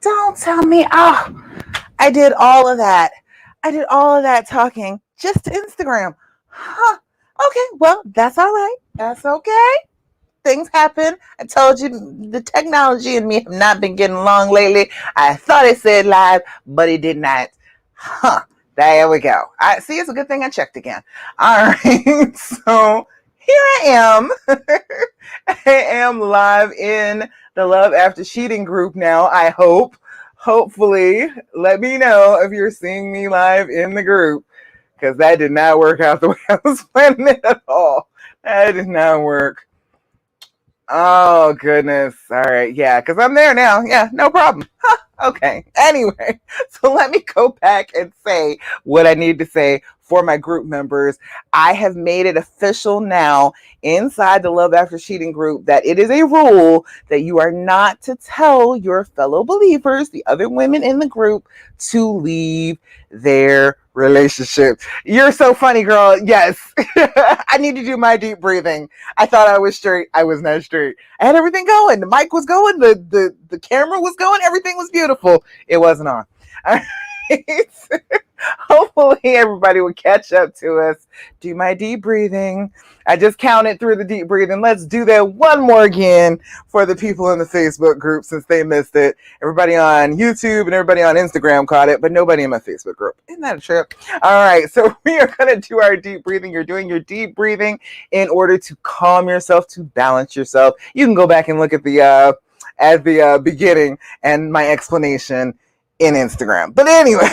Don't tell me. Oh, I did all of that. I did all of that talking just to Instagram. Huh. Okay, well, that's all right. That's okay. Things happen. I told you the technology and me have not been getting along lately. I thought it said live, but it did not. Huh. There we go. I see. It's a good thing I checked again. All right. So here I am. I am live in the Love After Cheating group now. I hope. Hopefully, let me know if you're seeing me live in the group because that did not work out the way I was planning it at all. That did not work. Oh, goodness. All right. Yeah, because I'm there now. Yeah, no problem. Huh, okay. Anyway, so let me go back and say what I need to say for my group members. I have made it official now inside the Love After Cheating group that it is a rule that you are not to tell your fellow believers, the other women in the group, to leave their relationship. You're so funny, girl. Yes. I need to do my deep breathing. I thought I was straight. I was not straight. I had everything going. The mic was going. The camera was going. Everything was beautiful. It wasn't on. All right. Hopefully everybody will catch up to us. Do my deep breathing. I just counted through the deep breathing. Let's do that one more again for the people in the Facebook group since they missed it. Everybody on YouTube and everybody on Instagram caught it, but nobody in my Facebook group. Isn't that a trip? All right, so we are going to do our deep breathing. You're doing your deep breathing in order to calm yourself, to balance yourself. You can go back and look at the beginning and my explanation in Instagram. But anyway,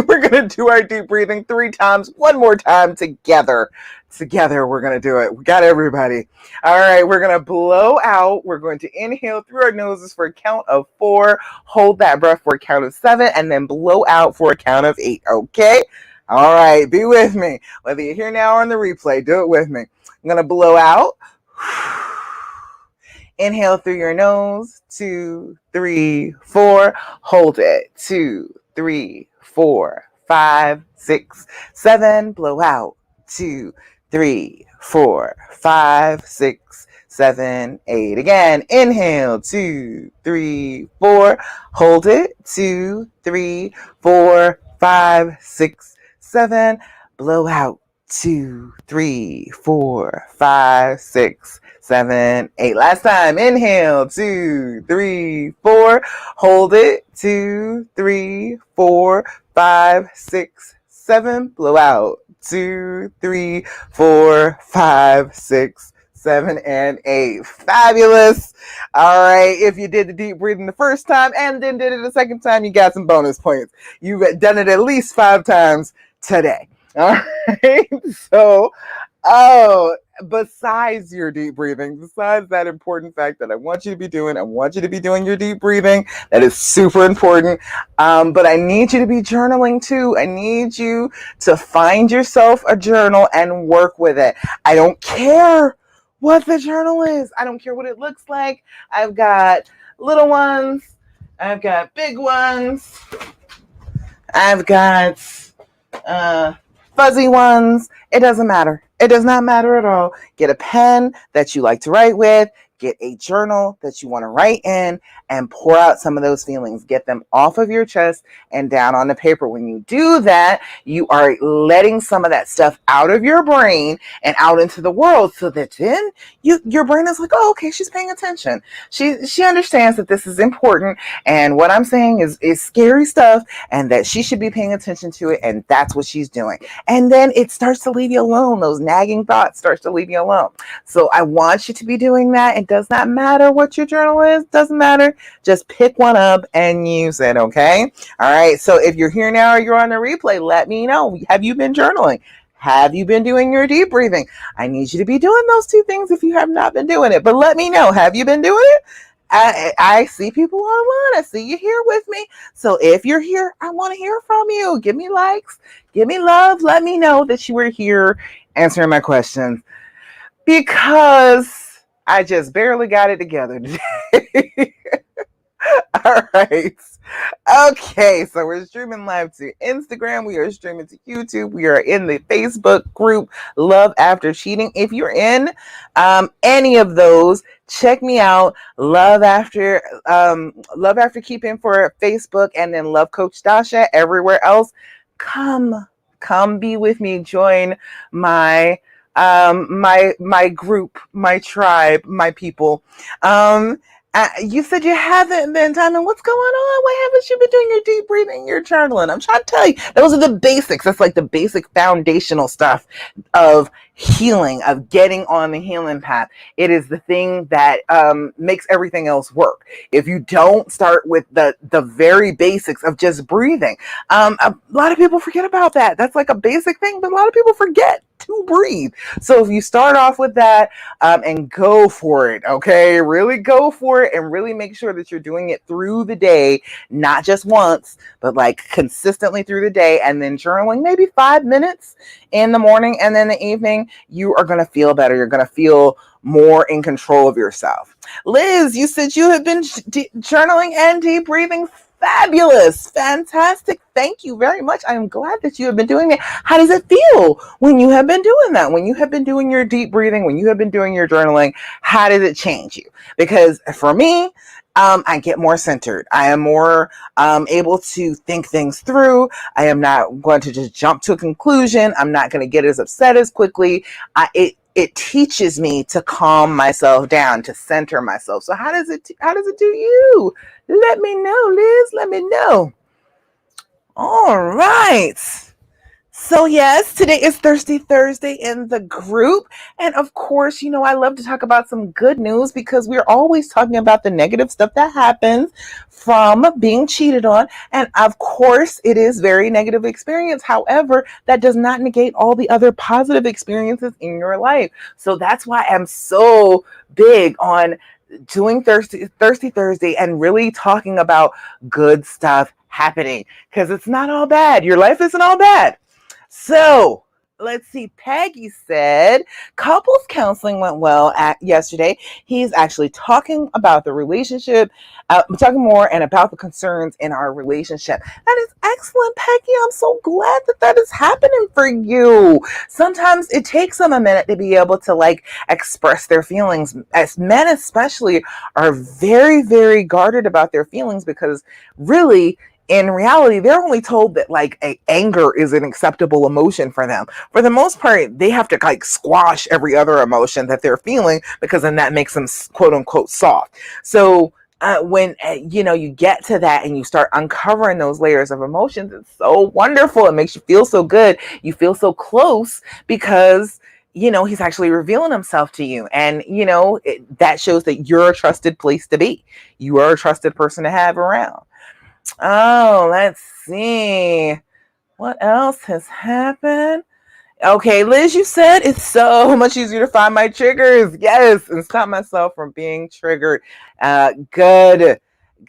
we're going to do our deep breathing 3 times, one more time together. Together, we're going to do it. We got everybody. All right, we're going to blow out. We're going to inhale through our noses for a count of 4, hold that breath for a count of 7, and then blow out for a count of 8, okay? All right, be with me. Whether you're here now or on the replay, do it with me. I'm going to blow out. Inhale through your nose, 2, 3, 4. Hold it, 2, 3, 4, 5, 6, 7. Blow out, 2, 3, 4, 5, 6, 7, 8. Again, inhale, 2, 3, 4. Hold it, 2, 3, 4, 5, 6, 7. Blow out, 2, 3, 4, 5, 6, 7, 8. Last time. Inhale. 2, 3, 4. Hold it. 2, 3, 4, 5, 6, 7. Blow out. 2, 3, 4, 5, 6, 7, and 8. Fabulous. All right. If you did the deep breathing the first time and then did it the second time, you got some bonus points. You've done it at least 5 times today. All right. So, besides your deep breathing, besides that important fact that I want you to be doing, I want you to be doing your deep breathing. That is super important. But I need you to be journaling too. I need you to find yourself a journal and work with it. I don't care what the journal is. I don't care what it looks like. I've got little ones. I've got big ones. I've got fuzzy ones. It doesn't matter. It does not matter at all. Get a pen that you like to write with. Get a journal that you want to write in and pour out some of those feelings. Get them off of your chest and down on the paper. When you do that, you are letting some of that stuff out of your brain and out into the world so that then your brain is like, oh, okay, she's paying attention. She understands that this is important and what I'm saying is scary stuff and that she should be paying attention to it, and that's what she's doing. And then it starts to leave you alone. Those nagging thoughts starts to leave you alone. So I want you to be doing that. It does not matter what your journal is. Doesn't matter. Just pick one up and use it, okay? All right. So if you're here now or you're on the replay, let me know. Have you been journaling? Have you been doing your deep breathing? I need you to be doing those 2 things if you have not been doing it. But let me know. Have you been doing it? I see people online. I see you here with me. So if you're here, I want to hear from you. Give me likes. Give me love. Let me know that you were here answering my questions because I just barely got it together today. All All right. Okay, so we're streaming live to Instagram. We are streaming to YouTube. We are in the Facebook group Love After Cheating. If you're in any of those, check me out. Love After Keeping for Facebook, and then Love Coach Dasha everywhere else. Come be with me. Join my group, my tribe, my people. You said you haven't been, Diamond. What's going on? Why haven't you been doing your deep breathing, your journaling? I'm trying to tell you, those are the basics. That's like the basic foundational stuff of healing, of getting on the healing path. It is the thing that makes everything else work. If you don't start with the very basics of just breathing, a lot of people forget about that. That's like a basic thing, but a lot of people forget to breathe. So if you start off with that and go for it, okay? Really go for it and really make sure that you're doing it through the day, not just once, but like consistently through the day, and then journaling maybe 5 minutes in the morning and then the evening. You are going to feel better. You're going to feel more in control of yourself. Liz, you said you have been journaling and deep breathing. Fabulous. Fantastic. Thank you very much. I am glad that you have been doing it. How does it feel when you have been doing that? When you have been doing your deep breathing, when you have been doing your journaling, how does it change you? Because for me, I get more centered. I am more able to think things through. I am not going to just jump to a conclusion. I'm not going to get as upset as quickly. It teaches me to calm myself down, to center myself. So how does it do you? Let me know, Liz. Let me know. All right. So yes, today is Thirsty Thursday in the group. And of course, I love to talk about some good news because we're always talking about the negative stuff that happens from being cheated on. And of course, it is very negative experience. However, that does not negate all the other positive experiences in your life. So that's why I'm so big on doing Thirsty Thursday and really talking about good stuff happening, because it's not all bad. Your life isn't all bad. So let's see. Peggy said couples counseling went well yesterday. He's actually talking about the relationship, talking more and about the concerns in our relationship. That is excellent, Peggy. I'm so glad that is happening for you. Sometimes it takes them a minute to be able to express their feelings. As men especially are very, very guarded about their feelings, because really, in reality, they're only told that anger is an acceptable emotion for them. For the most part, they have to squash every other emotion that they're feeling, because then that makes them quote unquote soft. So when you get to that and you start uncovering those layers of emotions, it's so wonderful. It makes you feel so good. You feel so close because he's actually revealing himself to you. And, that shows that you're a trusted place to be. You are a trusted person to have around. Oh, let's see. What else has happened? Okay, Liz, you said it's so much easier to find my triggers. Yes, and stop myself from being triggered. Good.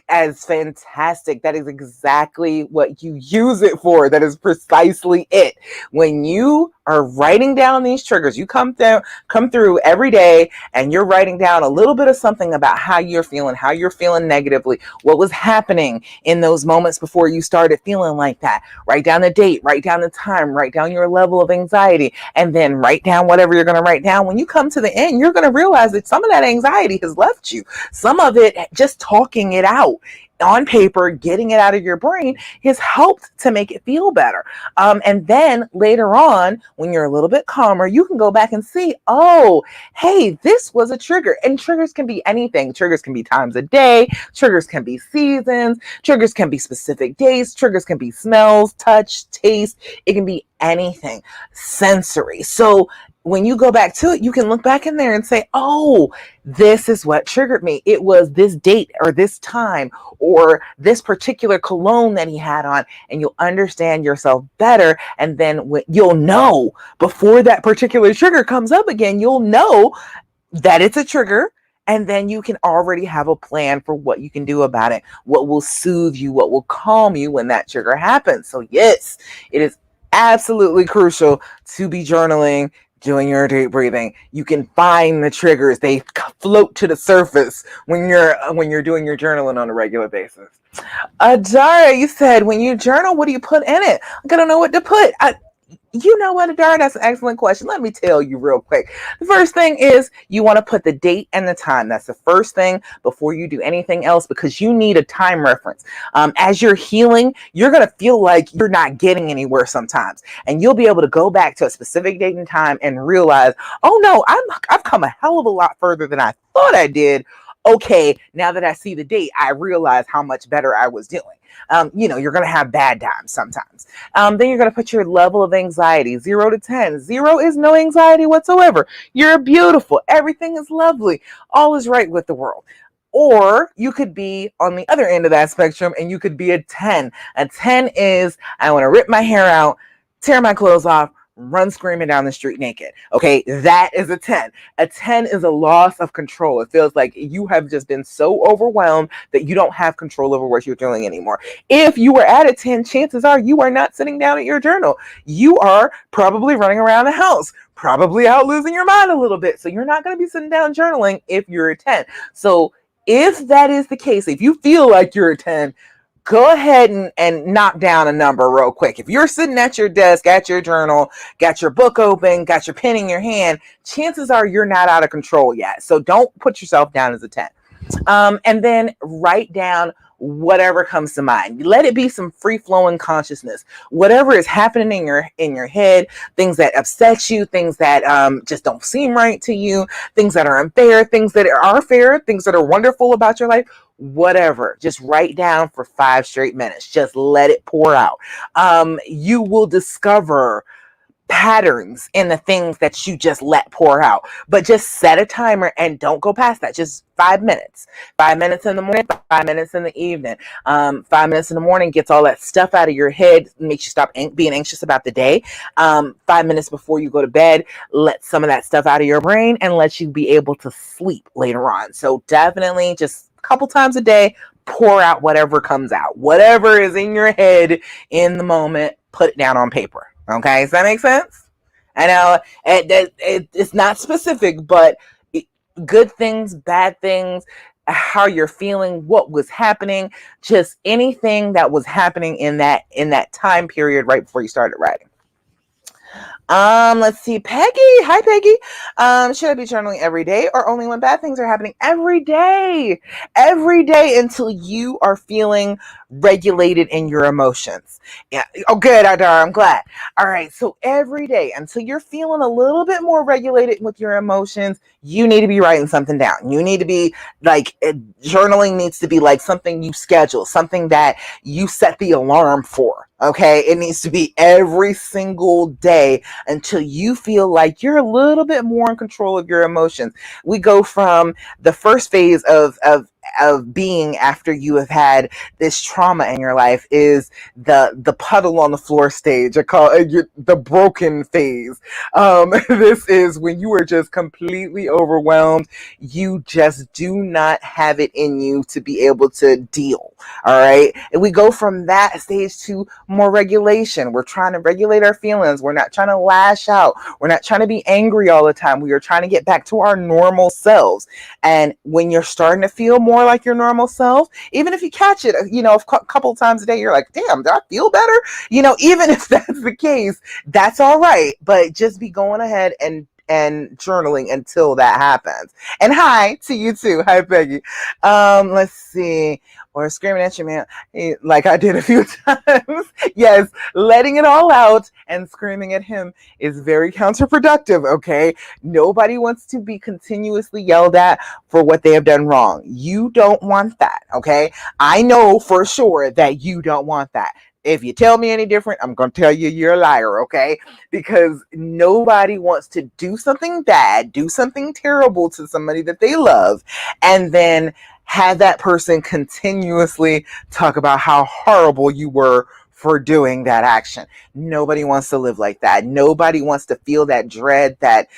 As fantastic. That is exactly what you use it for. That is precisely it. When you are writing down these triggers, you come through every day and you're writing down a little bit of something about how you're feeling negatively, what was happening in those moments before you started feeling like that. Write down the date, write down the time, write down your level of anxiety, and then write down whatever you're going to write down. When you come to the end, you're going to realize that some of that anxiety has left you. Some of it, just talking it out on paper, getting it out of your brain, has helped to make it feel better. And then later on, when you're a little bit calmer, you can go back and see, oh, hey, this was a trigger. And triggers can be anything. Triggers can be times a day. Triggers can be seasons. Triggers can be specific days. Triggers can be smells, touch, taste. It can be anything. Sensory. So when you go back to it, you can look back in there and say, oh, this is what triggered me. It was this date or this time or this particular cologne that he had on, and you'll understand yourself better. And then you'll know before that particular trigger comes up again, you'll know that it's a trigger. And then you can already have a plan for what you can do about it, what will soothe you, what will calm you when that trigger happens. So yes, it is absolutely crucial to be journaling, doing your deep breathing. You can find the triggers. They float to the surface when you're doing your journaling on a regular basis. Adara, you said when you journal, what do you put in it? I don't know what to put. You know what, Adara? That's an excellent question. Let me tell you real quick. The first thing is you want to put the date and the time. That's the first thing before you do anything else, because you need a time reference. As you're healing, you're going to feel like you're not getting anywhere sometimes. And you'll be able to go back to a specific date and time and realize, oh no, I've come a hell of a lot further than I thought I did. Okay, now that I see the date, I realize how much better I was doing. You're going to have bad times sometimes. Then you're going to put your level of anxiety, 0 to 10. 0 is no anxiety whatsoever. You're beautiful. Everything is lovely. All is right with the world. Or you could be on the other end of that spectrum and you could be a 10. A 10 is, I want to rip my hair out, tear my clothes off, run screaming down the street naked. Okay, that is a 10. A 10 is a loss of control. It feels like you have just been so overwhelmed that you don't have control over what you're doing anymore. If you were at a 10, chances are you are not sitting down at your journal. You are probably running around the house, probably out losing your mind a little bit. So you're not going to be sitting down journaling if you're a 10. So if that is the case, if you feel like you're a 10, go ahead and knock down a number real quick. If you're sitting at your desk, at your journal, got your book open, got your pen in your hand, chances are you're not out of control yet. So don't put yourself down as a 10. And then write down whatever comes to mind. Let it be some free-flowing consciousness. Whatever is happening in your head, things that upset you, things that just don't seem right to you, things that are unfair, things that are fair, things that are wonderful about your life, whatever. Just write down for 5 straight minutes. Just let it pour out. You will discover patterns in the things that you just let pour out, but just set a timer and don't go past that. Just 5 minutes. 5 minutes in the morning, 5 minutes in the evening. 5 minutes in the morning gets all that stuff out of your head, makes you stop being anxious about the day. 5 minutes before you go to bed, let some of that stuff out of your brain and let you be able to sleep later on. So definitely just a couple times a day, pour out whatever comes out. Whatever is in your head in the moment, put it down on paper. Okay, does that make sense? I know it's not specific, but good things, bad things, how you're feeling, what was happening, just anything that was happening in that time period right before you started writing. Let's see, Peggy. Hi, Peggy. Should I be journaling every day or only when bad things are happening? Every day until you are feeling regulated in your emotions. Yeah. Oh, good, Adara. I'm glad. All right. So every day until you're feeling a little bit more regulated with your emotions, you need to be writing something down. You need to be like, journaling needs to be like something you schedule, something that you set the alarm for. Okay. It needs to be every single day until you feel like you're a little bit more in control of your emotions. We go from the first phase of being after you have had this trauma in your life is the puddle on the floor stage. I call it the broken phase. This is when you are just completely overwhelmed. You just do not have it in you to be able to deal. All right. And we go from that stage to more regulation. We're trying to regulate our feelings. We're not trying to lash out. We're not trying to be angry all the time. We are trying to get back to our normal selves. And when you're starting to feel more like your normal self, even if you catch it, a couple times a day, you're like, damn, do I feel better? Even if that's the case, that's all right. But just be going ahead and journaling until that happens. And hi to you too. Hi, Peggy. Let's see. Or screaming at your man like I did a few times. Yes, letting it all out and screaming at him is very counterproductive, okay? Nobody wants to be continuously yelled at for what they have done wrong. You don't want that, okay? I know for sure that you don't want that. If you tell me any different, I'm going to tell you you're a liar, okay? Because nobody wants to do something bad, do something terrible to somebody that they love, and then have that person continuously talk about how horrible you were for doing that action. Nobody wants to live like that. Nobody wants to feel that dread, that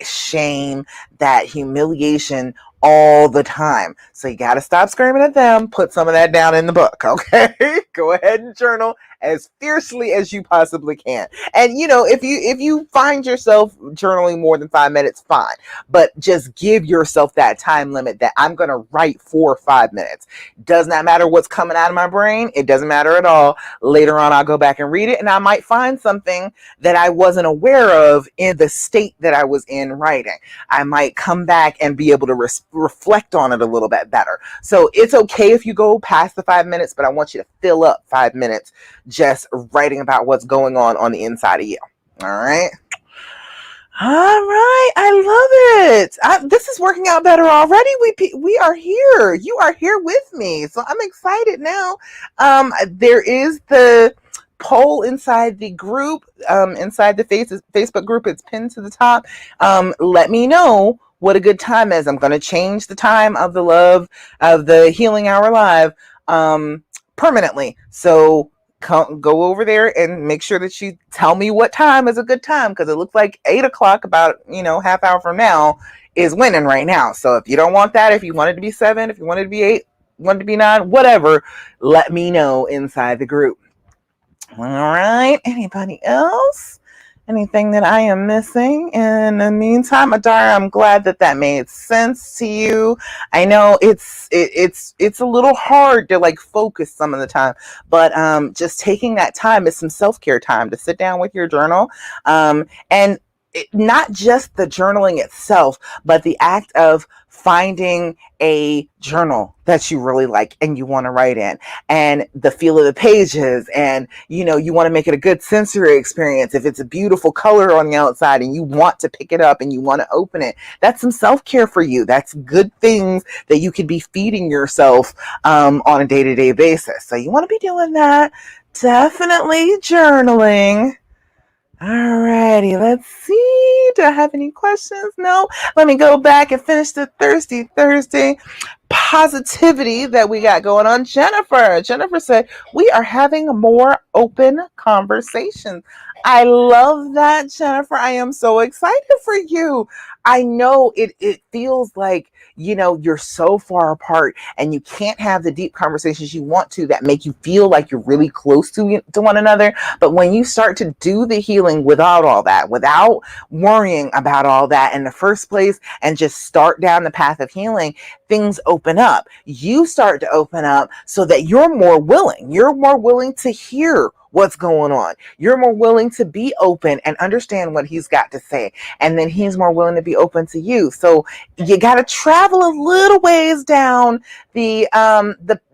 shame, that humiliation all the time. So you got to stop screaming at them. Put some of that down in the book, okay? Go ahead and journal as fiercely as you possibly can. And if you find yourself journaling more than 5 minutes, fine. But just give yourself that time limit that I'm going to write for 5 minutes. Does not matter what's coming out of my brain. It doesn't matter at all. Later on, I'll go back and read it, and I might find something that I wasn't aware of in the state that I was in writing. I might come back and be able to reflect on it a little bit better. So it's okay if you go past the 5 minutes, but I want you to fill up 5 minutes just writing about what's going on the inside of you. All right. All right, I love it. This is working out better already. We are here. You are here with me, so I'm excited now. There is the poll inside the group, inside the Facebook group. It's pinned to the top. Let me know what a good time is. I'm going to change the time of the Healing Hour Live permanently. So go over there and make sure that you tell me what time is a good time, because it looks like 8 o'clock, about half hour from now, is winning right now. So if you don't want that, if you want it to be 7, if you want it to be 8, want it to be 9, whatever, let me know inside the group. All right. Anybody else? Anything that I am missing in the meantime? Adara, I'm glad that made sense to you. I know it's a little hard to focus some of the time, but just taking that time is some self-care time to sit down with your journal, and not just the journaling itself, but the act of finding a journal that you really like and you want to write in, and the feel of the pages, and you want to make it a good sensory experience. If it's a beautiful color on the outside and you want to pick it up and you want to open it, that's some self-care for you. That's good things that you could be feeding yourself on a day-to-day basis. So you want to be doing that. Definitely journaling. Alrighty, let's see. Do I have any questions? No. Let me go back and finish the Thirsty Thursday positivity that we got going on. Jennifer said, we are having more open conversations. I love that, Jennifer. I am so excited for you. I know it feels like, you're so far apart and you can't have the deep conversations you want to that make you feel like you're really close to one another. But when you start to do the healing without all that, without worrying about all that in the first place, and just start down the path of healing, things open up. You start to open up so that you're more willing. You're more willing to hear what's going on. You're more willing to be open and understand what he's got to say. And then he's more willing to be open to you. So you got to travel a little ways down the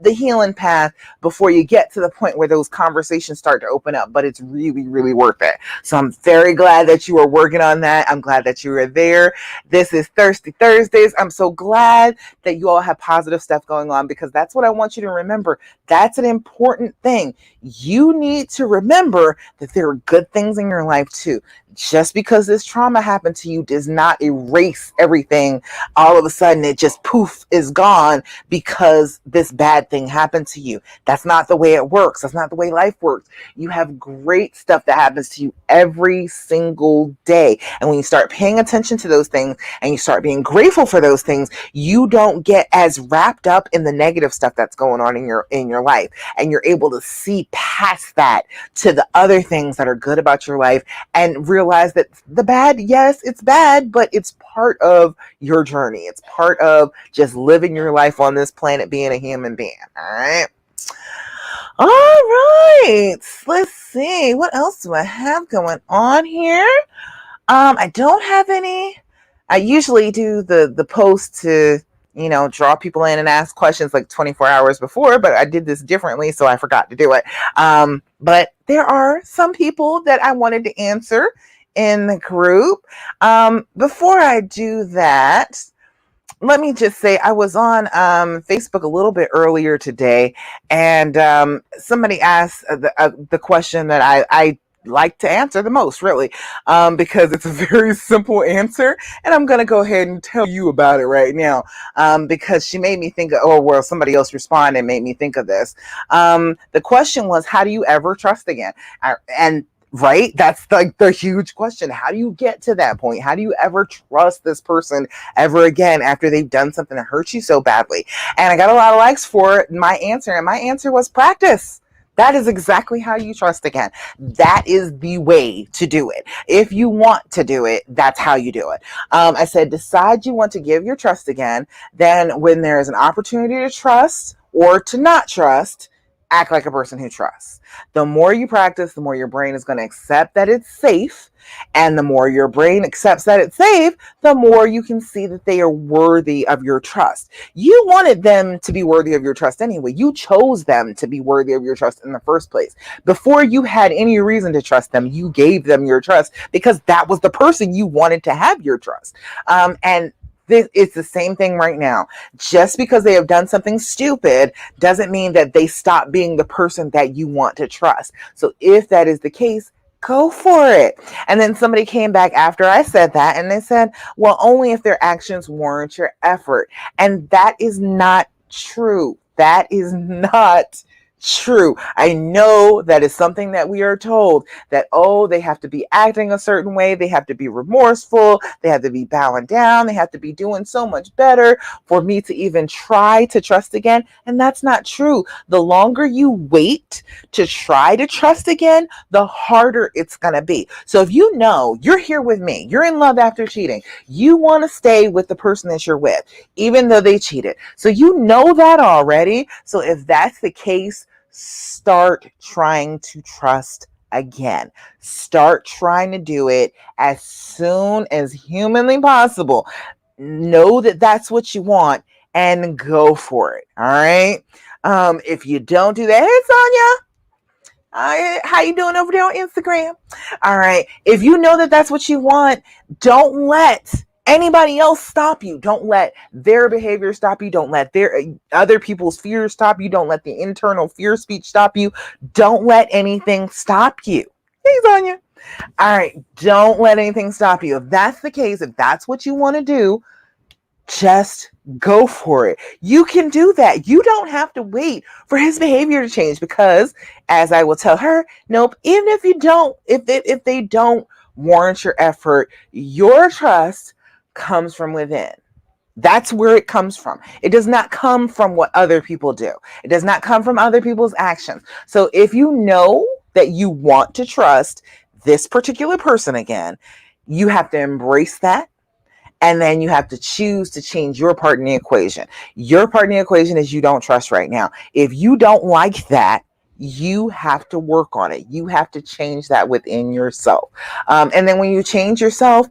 healing path before you get to the point where those conversations start to open up. But it's really, really worth it. So I'm very glad that you are working on that. I'm glad that you are there. This is Thirsty Thursdays. I'm so glad that you all have positive stuff going on, because that's what I want you to remember. That's an important thing. You need to remember that there are good things in your life too. Just because this trauma happened to you does not erase everything. All of a sudden it just poof is gone because this bad thing happened to you. That's not the way it works. That's not the way life works. You have great stuff that happens to you every single day. And when you start paying attention to those things and you start being grateful for those things, you don't get as wrapped up in the negative stuff that's going on in your life. And you're able to see past that to the other things that are good about your life, and realize that the bad, yes, it's bad, but it's part of your journey. It's part of just living your life on this planet, being a human being. All right. All right. Let's see. What else do I have going on here? I don't have any. I usually do the post to draw people in and ask questions like 24 hours before, but I did this differently, so I forgot to do it. But there are some people that I wanted to answer in the group. Before I do that, let me just say I was on Facebook a little bit earlier today, and somebody asked the question that I like to answer the most, really, because it's a very simple answer, and I'm going to go ahead and tell you about it right now, because she made me think of, somebody else responded and made me think of this. The question was, how do you ever trust again? And right, that's like the huge question. How do you get to that point? How do you ever trust this person ever again after they've done something that hurts you so badly? And I got a lot of likes for my answer, and my answer was practice. That is exactly how you trust again. That is the way to do it. If you want to do it, that's how you do it. I said, decide you want to give your trust again. Then, when there is an opportunity to trust or to not trust, act like a person who trusts. The more you practice, the more your brain is going to accept that it's safe. And the more your brain accepts that it's safe, the more you can see that they are worthy of your trust. You wanted them to be worthy of your trust anyway. You chose them to be worthy of your trust in the first place. Before you had any reason to trust them, you gave them your trust because that was the person you wanted to have your trust. And it's the same thing right now. Just because they have done something stupid doesn't mean that they stop being the person that you want to trust. So if that is the case, go for it. And then somebody came back after I said that and they said, well, only if their actions warrant your effort. And that is not true. That is not true. I know that is something that we are told that, oh, they have to be acting a certain way. They have to be remorseful. They have to be bowing down. They have to be doing so much better for me to even try to trust again. And that's not true. The longer you wait to try to trust again, the harder it's going to be. So if you know you're here with me, you're in love after cheating, you want to stay with the person that you're with, even though they cheated. So you know that already. So if that's the case, start trying to trust again. Start trying to do it as soon as humanly possible. Know that that's what you want and go for it. All right. If you don't do that, hey Sonia, how you doing over there on Instagram? All right. If you know that that's what you want, don't let anybody else stop you. Don't let their behavior stop you. Don't let their other people's fears stop you. Don't let the internal fear speech stop you. Don't let anything stop you. Hey, Sonia. All right. Don't let anything stop you. If that's the case, if that's what you want to do, just go for it. You can do that. You don't have to wait for his behavior to change because, as I will tell her, nope, even if you don't, if they don't warrant your effort, your trust comes from within. That's where it comes from. It does not come from what other people do. It does not come from other people's actions. So if you know that you want to trust this particular person again, you have to embrace that. And then you have to choose to change your part in the equation. Your part in the equation is you don't trust right now. If you don't like that, you have to work on it. You have to change that within yourself. And then when you change yourself,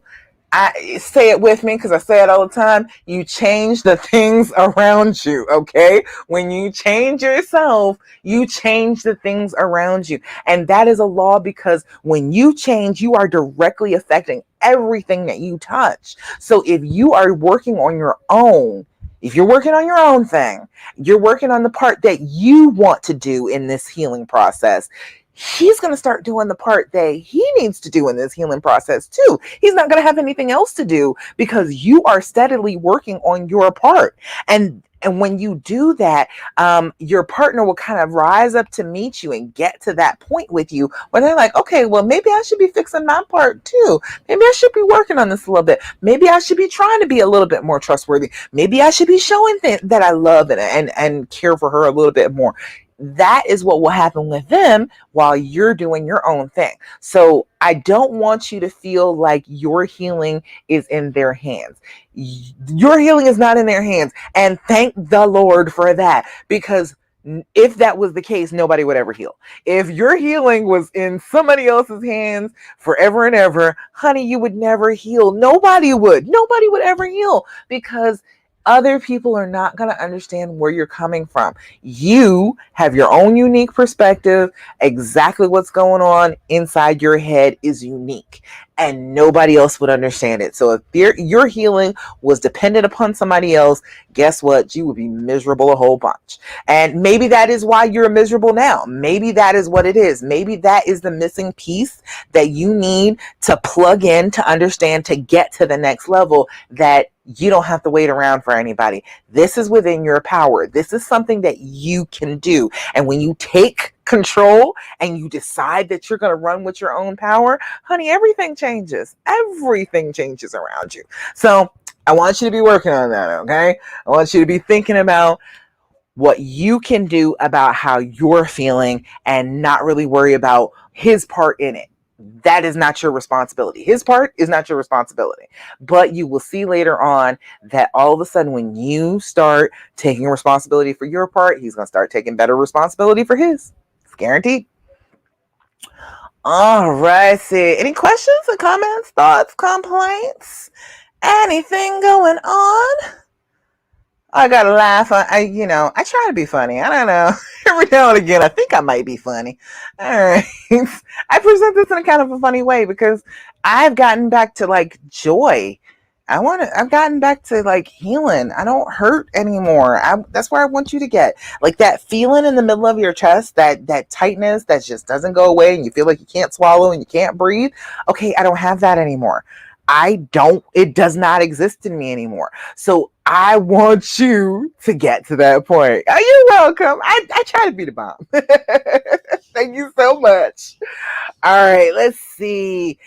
I say it with me because I say it all the time. You change the things around you. Okay. When you change yourself, you change the things around you. And that is a law because when you change, you are directly affecting everything that you touch. So if you are working on your own, if you're working on your own thing, you're working on the part that you want to do in this healing process, he's going to start doing the part that he needs to do in this healing process too. He's not going to have anything else to do because you are steadily working on your part. And when you do that, your partner will kind of rise up to meet you and get to that point with you where they're like, okay, well, maybe I should be fixing my part too. Maybe I should be working on this a little bit. Maybe I should be trying to be a little bit more trustworthy. Maybe I should be showing that I love it and care for her a little bit more. That is what will happen with them while you're doing your own thing. So I don't want you to feel like your healing is in their hands. Your healing is not in their hands. And thank the Lord for that, because if that was the case, nobody would ever heal. If your healing was in somebody else's hands forever and ever, honey, you would never heal. Nobody would. Nobody would ever heal because other people are not going to understand where you're coming from. You have your own unique perspective. Exactly what's going on inside your head is unique, and nobody else would understand it. So if your healing was dependent upon somebody else, guess what? You would be miserable a whole bunch. And maybe that is why you're miserable now. Maybe that is what it is. Maybe that is the missing piece that you need to plug in to understand to get to the next level, that you don't have to wait around for anybody. This is within your power. This is something that you can do. And when you take control and you decide that you're going to run with your own power, honey, everything changes. Everything changes around you. So I want you to be working on that, okay? I want you to be thinking about what you can do about how you're feeling and not really worry about his part in it. That is not your responsibility. His part is not your responsibility. But you will see later on that all of a sudden, when you start taking responsibility for your part, he's going to start taking better responsibility for his. It's guaranteed. All right. See, any questions or comments, thoughts, complaints? Anything going on? I gotta laugh. I try to be funny. I don't know. Every now and again, I think I might be funny. All right. I present this in a kind of a funny way because I've gotten back to like joy. I've gotten back to like healing. I don't hurt anymore. That's where I want you to get like that feeling in the middle of your chest, that tightness that just doesn't go away and you feel like you can't swallow and you can't breathe. Okay. I don't have that anymore. It does not exist in me anymore. So I want you to get to that point. Oh, you're welcome. I try to be the bomb. Thank you so much. All right, let's see.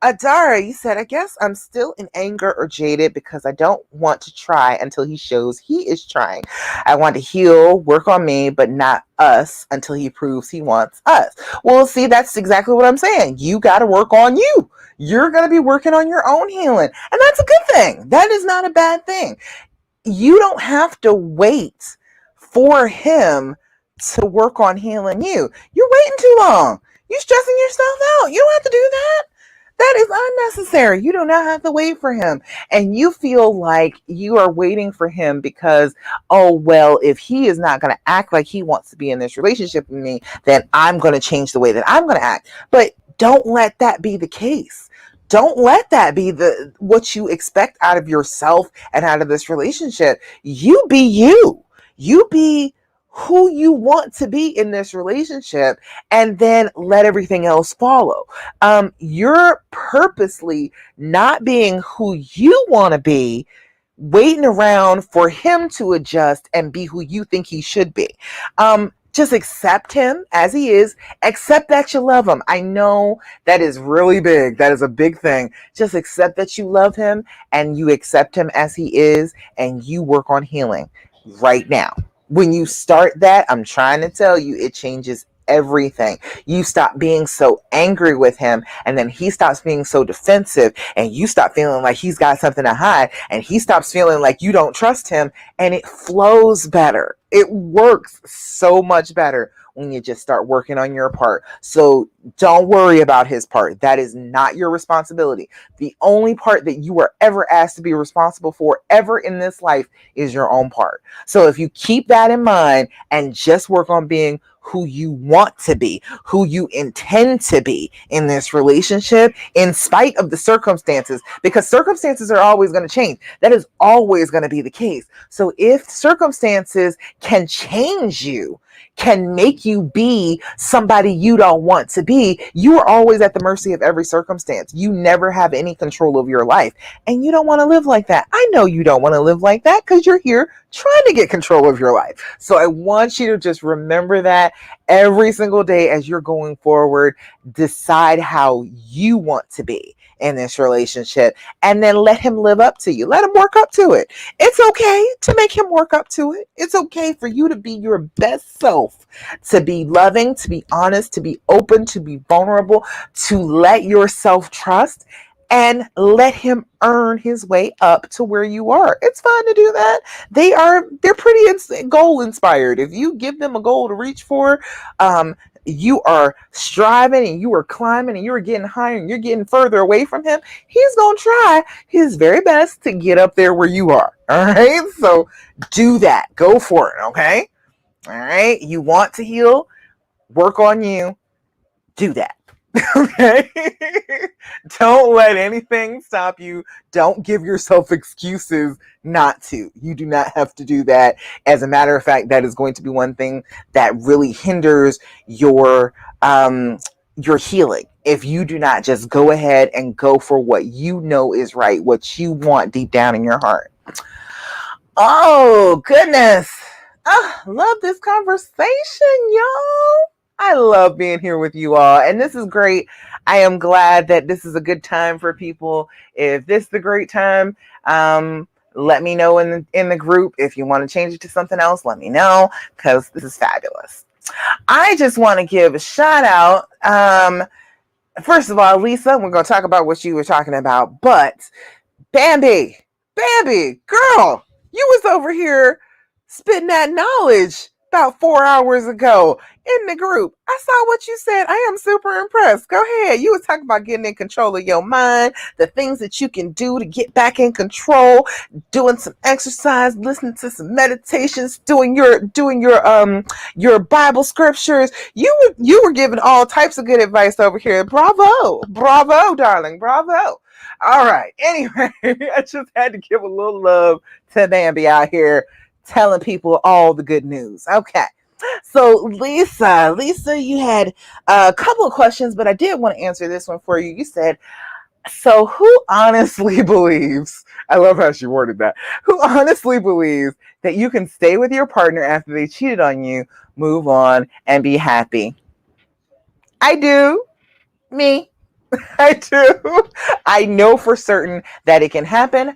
Adara, you said, I guess I'm still in anger or jaded because I don't want to try until he shows he is trying. I want to heal, work on me, but not us until he proves he wants us. Well, see, that's exactly what I'm saying. You got to work on you. You're going to be working on your own healing. And that's a good thing. That is not a bad thing. You don't have to wait for him to work on healing you. You're waiting too long. You're stressing yourself out. You don't have to do that. That is unnecessary. You do not have to wait for him. And you feel like you are waiting for him because, oh, well, if he is not going to act like he wants to be in this relationship with me, then I'm going to change the way that I'm going to act. But don't let that be the case. Don't let that be what you expect out of yourself and out of this relationship. You be you. You be who you want to be in this relationship, and then let everything else follow. You're purposely not being who you want to be, waiting around for him to adjust and be who you think he should be. Just accept him as he is. Accept that you love him. I know that is really big. That is a big thing. Just accept that you love him and you accept him as he is, and you work on healing right now. When you start that, I'm trying to tell you, it changes everything. You stop being so angry with him, and then he stops being so defensive, and you stop feeling like he's got something to hide, and he stops feeling like you don't trust him, and it flows better. It works so much better when you just start working on your part. So don't worry about his part. That is not your responsibility. The only part that you are ever asked to be responsible for ever in this life is your own part. So if you keep that in mind and just work on being who you want to be, who you intend to be in this relationship, in spite of the circumstances, because circumstances are always going to change. That is always going to be the case. So if circumstances can change you, can make you be somebody you don't want to be, you are always at the mercy of every circumstance. You never have any control of your life. And you don't want to live like that. I know you don't want to live like that because you're here trying to get control of your life. So I want you to just remember that every single day as you're going forward. Decide how you want to be in this relationship, and then let him live up to you. Let him work up to it. It's okay to make him work up to it. It's okay for you to be your best self, to be loving, to be honest, to be open, to be vulnerable, to let yourself trust, and let him earn his way up to where you are. It's fine to do that. They're pretty goal inspired. If you give them a goal to reach for, you are striving and you are climbing and you're getting higher and you're getting further away from him. He's going to try his very best to get up there where you are. All right. So do that. Go for it. Okay. All right. You want to heal, work on you. Do that. Okay. Don't let anything stop you. Don't give yourself excuses not to. You do not have to do that. As a matter of fact, that is going to be one thing that really hinders your healing. If you do not just go ahead and go for what you know is right, what you want deep down in your heart. Oh, goodness. Love this conversation, y'all. I love being here with you all, and this is great. I am glad that this is a good time for people. If this is a great time, Let me know in the group. If you want to change it to something else, let me know, because this is fabulous. I just want to give a shout out. First of all, Lisa, we're going to talk about what you were talking about, but Bambi, girl, you was over here spitting that knowledge about 4 hours ago in the group. I saw what you said. I am super impressed. Go ahead. You was talking about getting in control of your mind, the things that you can do to get back in control, doing some exercise, listening to some meditations, doing your Bible scriptures. You were giving all types of good advice over here. Bravo, darling, bravo. All right. Anyway, I just had to give a little love to Bambi out here telling people all the good news. Okay. So Lisa, you had a couple of questions, but I did want to answer this one for you. You said, so who honestly believes, I love how she worded that, who honestly believes that you can stay with your partner after they cheated on you, move on, and be happy? I do. Me. I do. I know for certain that it can happen.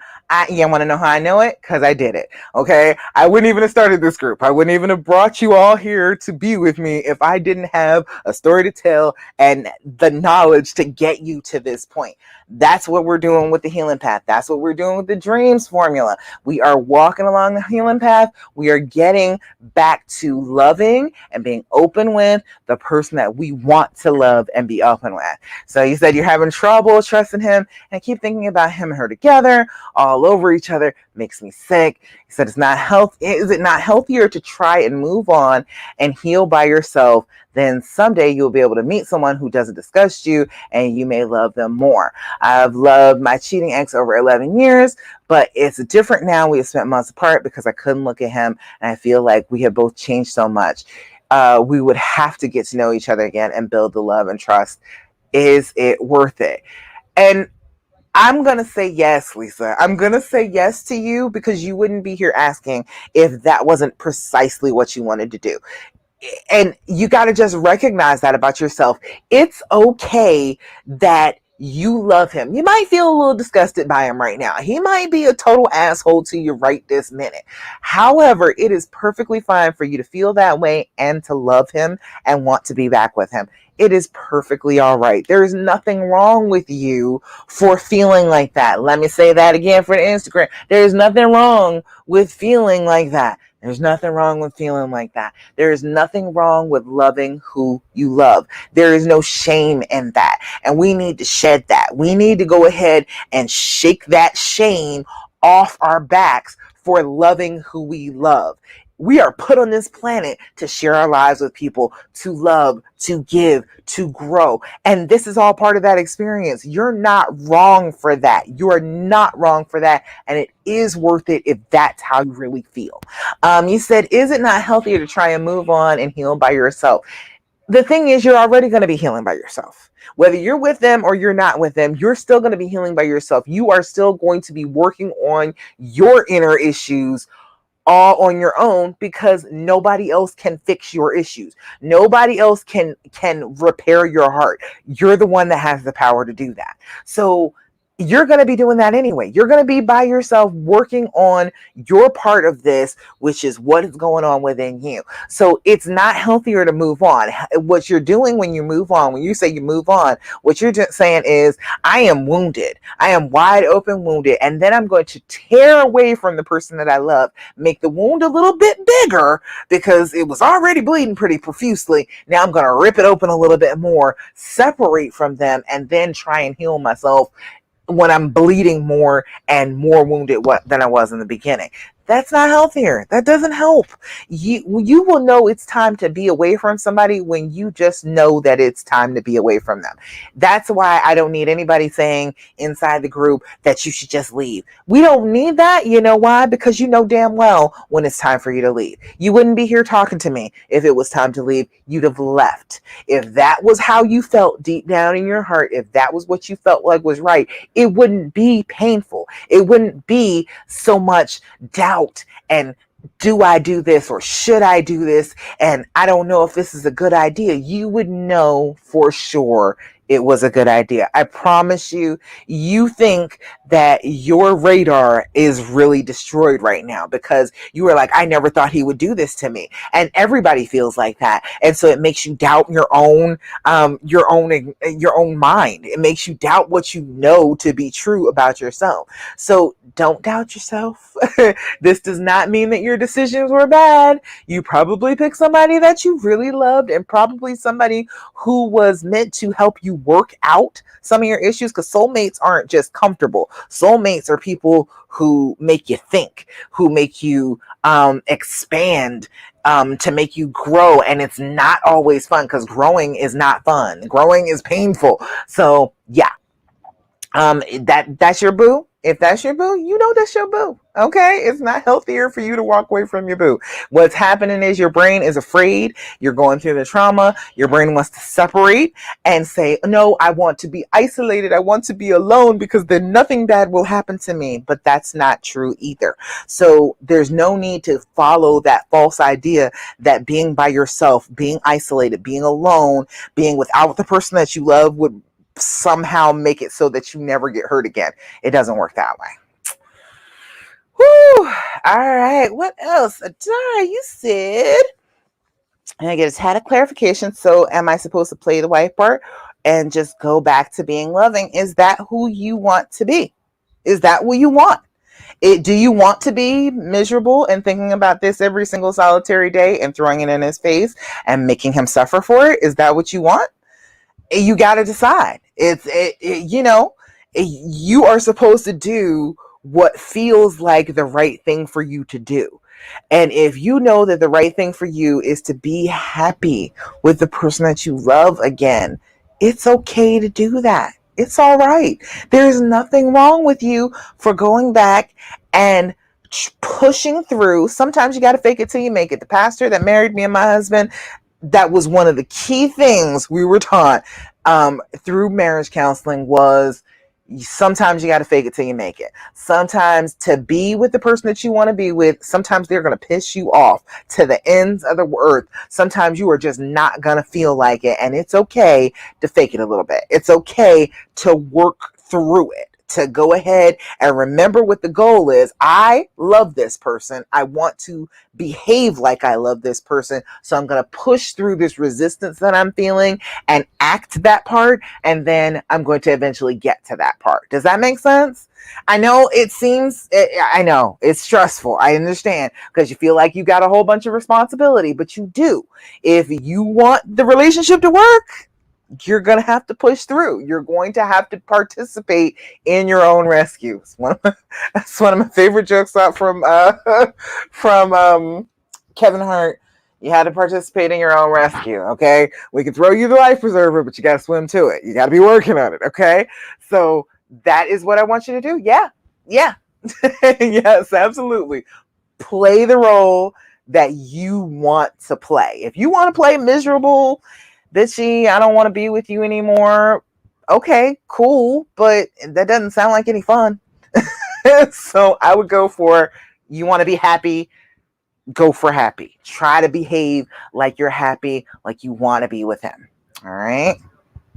You want to know how I know it? Because I did it. Okay. I wouldn't even have started this group. I wouldn't even have brought you all here to be with me if I didn't have a story to tell and the knowledge to get you to this point. That's what we're doing with the healing path. That's what we're doing with the dreams formula. We are walking along the healing path. We are getting back to loving and being open with the person that we want to love and be open with. So you said you're having trouble trusting him, and I keep thinking about him and her together, all over each other, makes me sick. You said it's not health. Is it not healthier to try and move on and heal by yourself? Then someday you'll be able to meet someone who doesn't disgust you, and you may love them more. I've loved my cheating ex over 11 years, but it's different now. We have spent months apart because I couldn't look at him, and I feel like we have both changed so much. We would have to get to know each other again and build the love and trust. Is it worth it? And I'm going to say yes, Lisa. I'm going to say yes to you, because you wouldn't be here asking if that wasn't precisely what you wanted to do. And you got to just recognize that about yourself. It's okay that you love him. You might feel a little disgusted by him right now. He might be a total asshole to you right this minute. However, it is perfectly fine for you to feel that way and to love him and want to be back with him. It is perfectly all right. There is nothing wrong with you for feeling like that. Let me say that again for the Instagram. There is nothing wrong with feeling like that. There's nothing wrong with feeling like that. There is nothing wrong with loving who you love. There is no shame in that. And we need to shed that. We need to go ahead and shake that shame off our backs for loving who we love. We are put on this planet to share our lives with people, to love, to give, to grow. And this is all part of that experience. You're not wrong for that. You are not wrong for that. And it is worth it if that's how you really feel. You said, is it not healthier to try and move on and heal by yourself? The thing is, you're already going to be healing by yourself. Whether you're with them or you're not with them, you're still going to be healing by yourself. You are still going to be working on your inner issues all on your own, because nobody else can fix your issues. Nobody else can repair your heart. You're the one that has the power to do that. So you're going to be doing that anyway. You're going to be by yourself working on your part of this, which is what is going on within you. So it's not healthier to move on. What you're doing when you move on, when you say you move on, what you're just saying is, I am wounded. I am wide open wounded. And then I'm going to tear away from the person that I love, make the wound a little bit bigger because it was already bleeding pretty profusely. Now I'm going to rip it open a little bit more, separate from them, and then try and heal myself when I'm bleeding more and more wounded than I was in the beginning. That's not healthier. That doesn't help. You will know it's time to be away from somebody when you just know that it's time to be away from them. That's why I don't need anybody saying inside the group that you should just leave. We don't need that. You know why? Because you know damn well when it's time for you to leave. You wouldn't be here talking to me if it was time to leave. You'd have left. If that was how you felt deep down in your heart, if that was what you felt like was right, it wouldn't be painful. It wouldn't be so much doubt and do I do this or should I do this? And I don't know if this is a good idea. You would know for sure it was a good idea. I promise you, you think that your radar is really destroyed right now because you were like, I never thought he would do this to me. And everybody feels like that. And so it makes you doubt your own mind. It makes you doubt what you know to be true about yourself. So don't doubt yourself. This does not mean that your decisions were bad. You probably picked somebody that you really loved and probably somebody who was meant to help you work out some of your issues, because soulmates aren't just comfortable. Soulmates are people who make you think, who make you expand, to make you grow. And it's not always fun because growing is not fun. Growing is painful. So yeah, that's your boo. If that's your boo, you know that's your boo. Okay? It's not healthier for you to walk away from your boo. What's happening is your brain is afraid. You're going through the trauma. Your brain wants to separate and say, no, I want to be isolated. I want to be alone because then nothing bad will happen to me. But that's not true either. So there's no need to follow that false idea that being by yourself, being isolated, being alone, being without the person that you love would somehow make it so that you never get hurt again. It doesn't work that way. Whew. All right. What else? Adara, you said, and I just had a clarification. So am I supposed to play the wife part and just go back to being loving? Is that who you want to be? Is that what you want? Do you want to be miserable and thinking about this every single solitary day and throwing it in his face and making him suffer for it? Is that what you want? You got to decide. You are supposed to do what feels like the right thing for you to do. And if you know that the right thing for you is to be happy with the person that you love again, it's okay to do that. It's all right. There's nothing wrong with you for going back and pushing through. Sometimes you got to fake it till you make it. The pastor that married me and my husband, that was one of the key things we were taught through marriage counseling was sometimes you got to fake it till you make it. Sometimes to be with the person that you want to be with, sometimes they're going to piss you off to the ends of the earth. Sometimes you are just not going to feel like it. And it's okay to fake it a little bit. It's okay to work through it, to go ahead and remember what the goal is. I love this person. I want to behave like I love this person. So I'm going to push through this resistance that I'm feeling and act that part. And then I'm going to eventually get to that part. Does that make sense? I know I know it's stressful. I understand because you feel like you got a whole bunch of responsibility, but you do. If you want the relationship to work, you're going to have to push through. You're going to have to participate in your own rescue. That's one of my favorite jokes out from Kevin Hart. You had to participate in your own rescue, okay? We can throw you the life preserver, but you got to swim to it. You got to be working on it, okay? So that is what I want you to do. Yeah. Yes, absolutely. Play the role that you want to play. If you want to play miserable, bitchy, I don't want to be with you anymore. Okay, cool, but that doesn't sound like any fun. So I would go for, you want to be happy, go for happy. Try to behave like you're happy, like you want to be with him. All right?